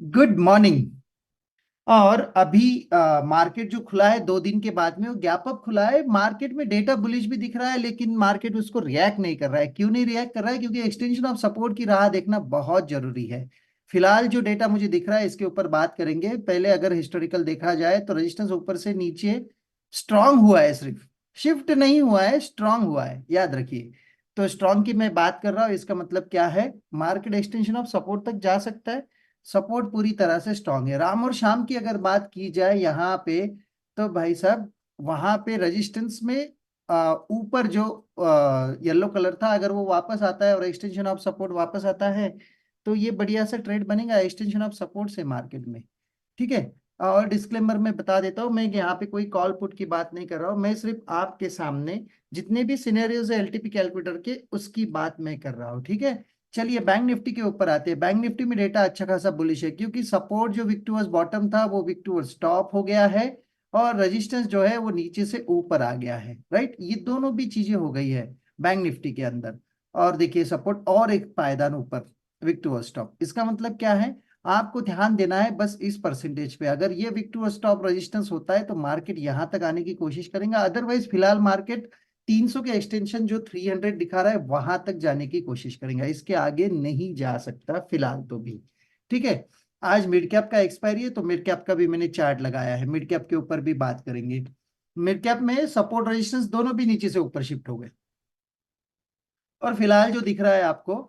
Good morning. और अभी market जो खुला है 2 दिन के बाद में वो गैप अप खुला है। मार्केट में डेटा बुलिश भी दिख रहा है, लेकिन मार्केट उसको रिएक्ट नहीं कर रहा है। क्यों नहीं रिएक्ट कर रहा है? क्योंकि एक्सटेंशन ऑफ सपोर्ट की राह देखना बहुत जरूरी है। फिलहाल जो डेटा मुझे दिख रहा है इसके ऊपर बात करेंगे। पहले अगर हिस्टोरिकल देखा जाए तो रेजिस्टेंस ऊपर से नीचे स्ट्रांग हुआ है, सिर्फ शिफ्ट नहीं हुआ है, स्ट्रांग हुआ है, याद रखिए। तो स्ट्रांग की मैं बात कर रहा हूँ, इसका मतलब क्या है? मार्केट एक्सटेंशन ऑफ सपोर्ट तक जा सकता है। सपोर्ट पूरी तरह से स्ट्रांग है। राम और शाम की अगर बात की जाए यहाँ पे, तो भाई साहब वहां पे रेजिस्टेंस में ऊपर जो येलो कलर था, अगर वो वापस आता है और एक्सटेंशन ऑफ सपोर्ट वापस आता है, तो ये बढ़िया सा ट्रेड बनेगा एक्सटेंशन ऑफ सपोर्ट से मार्केट में। ठीक है। और डिस्क्लेमर में बता देता हूँ, मैं यहाँ पे कोई कॉल पुट की बात नहीं कर रहा हूँ। मैं सिर्फ आपके सामने जितने भी सिनेरियोज है एलटीपी कैलकुलेटर के, उसकी बात मैं कर रहा हूँ। ठीक है। चलिए बैंक निफ्टी के ऊपर आते हैं। बैंक निफ्टी में डेटा अच्छा खासा बुलिश है, क्योंकि सपोर्ट जो विक टुवर्ड्स बॉटम था वो विक टुवर्ड्स टॉप हो गया है, और रेजिस्टेंस जो है वो नीचे से ऊपर आ गया है। राइट, ये दोनों भी चीजें हो गई है बैंक निफ्टी के अंदर। और देखिए सपोर्ट और एक पायदान ऊपर, विक टुवर्ड्स टॉप। इसका मतलब क्या है? आपको ध्यान देना है बस इस परसेंटेज पे। अगर ये विक टुवर्ड्स स्टॉप रेजिस्टेंस होता है तो मार्केट यहां तक आने की कोशिश करेगा। अदरवाइज फिलहाल मार्केट 300 के एक्सटेंशन जो 300 दिखा रहा है वहां तक जाने की कोशिश करेंगे, इसके आगे नहीं जा सकता फिलहाल तो भी। ठीक है। आज मिड कैप का एक्सपायरी है, तो मिड कैप का भी मैंने चार्ट लगाया है, मिड कैप के ऊपर भी बात करेंगे। मिड कैप में सपोर्ट रेजिस्टेंस दोनों भी नीचे से ऊपर शिफ्ट हो गए, और फिलहाल जो दिख रहा है आपको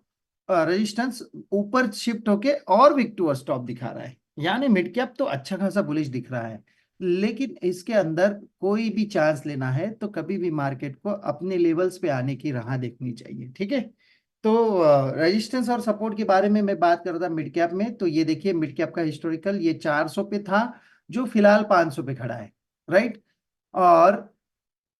रेजिस्टेंस ऊपर शिफ्ट होके और विक टू स्टॉप दिखा रहा है। यानी मिड कैप तो अच्छा खासा बुलिश दिख रहा है, लेकिन इसके अंदर कोई भी चांस लेना है तो कभी भी मार्केट को अपने लेवल्स पे आने की राह देखनी चाहिए। ठीक है। तो रेजिस्टेंस और सपोर्ट के बारे में मैं बात कर रहा था मिड कैप में। तो ये देखिए मिड कैप का हिस्टोरिकल, ये 400 पे था, जो फिलहाल 500 पे खड़ा है। राइट। और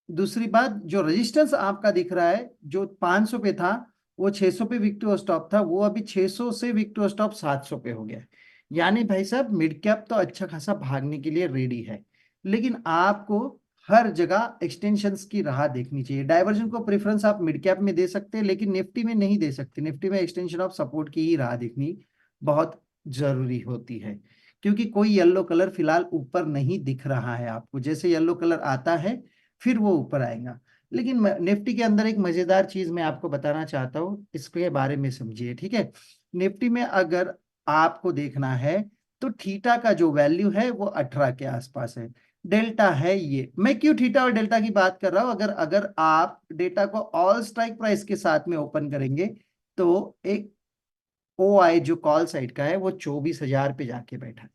दूसरी बात, जो रेजिस्टेंस आपका दिख रहा है जो 500 पे था, वो 600 पे विक टू स्टॉप था, वो अभी 600 से विक टू स्टॉप 700 पे हो गया है। यानी भाई साहब मिड कैप तो अच्छा खासा भागने के लिए रेडी है, लेकिन आपको हर जगह एक्सटेंशंस की राह देखनी चाहिए। डाइवर्जन को प्रेफरेंस आप मिड कैप में दे सकते हैं, लेकिन निफ्टी में नहीं दे सकते। निफ्टी में एक्सटेंशन ऑफ सपोर्ट की ही राह देखनी बहुत जरूरी होती है, क्योंकि कोई येलो कलर फिलहाल ऊपर नहीं दिख रहा है आपको। जैसे येलो कलर आता है फिर वो ऊपर आएगा। लेकिन निफ्टी के अंदर एक मजेदार चीज मैं आपको बताना चाहता हूँ, इसके बारे में समझिए। ठीक है। निफ्टी में अगर आपको देखना है तो थीटा का जो वैल्यू है वो 18 के आसपास है। डेल्टा है ये। मैं क्यों थीटा और डेल्टा की बात कर रहा हूं? अगर अगर आप डेटा को ऑल स्ट्राइक प्राइस के साथ में ओपन करेंगे, तो एक ओ आई जो कॉल साइड का है वो 24,000 पे जाके बैठा है।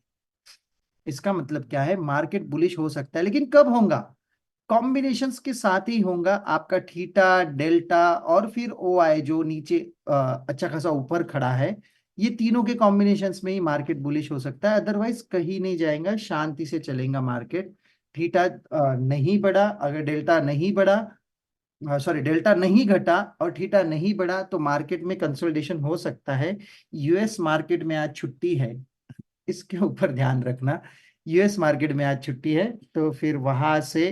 इसका मतलब क्या है? मार्केट बुलिश हो सकता है, लेकिन कब होगा? कॉम्बिनेशंस के साथ ही होगा आपका थीटा, डेल्टा और फिर ओ आई जो नीचे अच्छा खासा ऊपर खड़ा है। ये तीनों के कॉम्बिनेशंस में ही मार्केट बुलिश हो सकता है, अदरवाइज कहीं नहीं जाएगा, शांति से चलेगा मार्केट। थीटा नहीं बढ़ा, अगर डेल्टा नहीं बढ़ा, सॉरी डेल्टा नहीं घटा और थीटा नहीं बढ़ा, तो मार्केट में कंसोलिडेशन हो सकता है। यूएस मार्केट में आज छुट्टी है, इसके ऊपर ध्यान रखना। यूएस मार्केट में आज छुट्टी है, तो फिर वहां से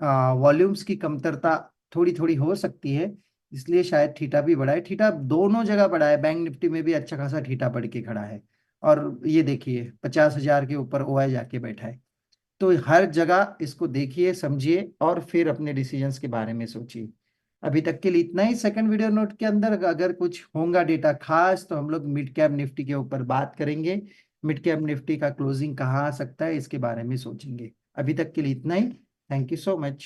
वॉल्यूम्स की कमतरता थोड़ी थोड़ी हो सकती है, इसलिए शायद थीटा भी बढ़ा है। थीटा दोनों जगह बढ़ा है, बैंक निफ्टी में भी अच्छा खासा थीटा बढ़ के खड़ा है। और ये देखिए 50,000 के ऊपर ओआई जाके बैठा है। तो हर जगह इसको देखिए, समझिए और फिर अपने डिसीजंस के बारे में सोचिए। अभी तक के लिए इतना ही। सेकंड वीडियो नोट के अंदर अगर कुछ होगा डेटा खास, तो हम लोग मिड कैप निफ्टी के ऊपर बात करेंगे। मिड कैप निफ्टी का क्लोजिंग कहाँ आ सकता है, इसके बारे में सोचेंगे। अभी तक के लिए इतना ही। Thank you so much.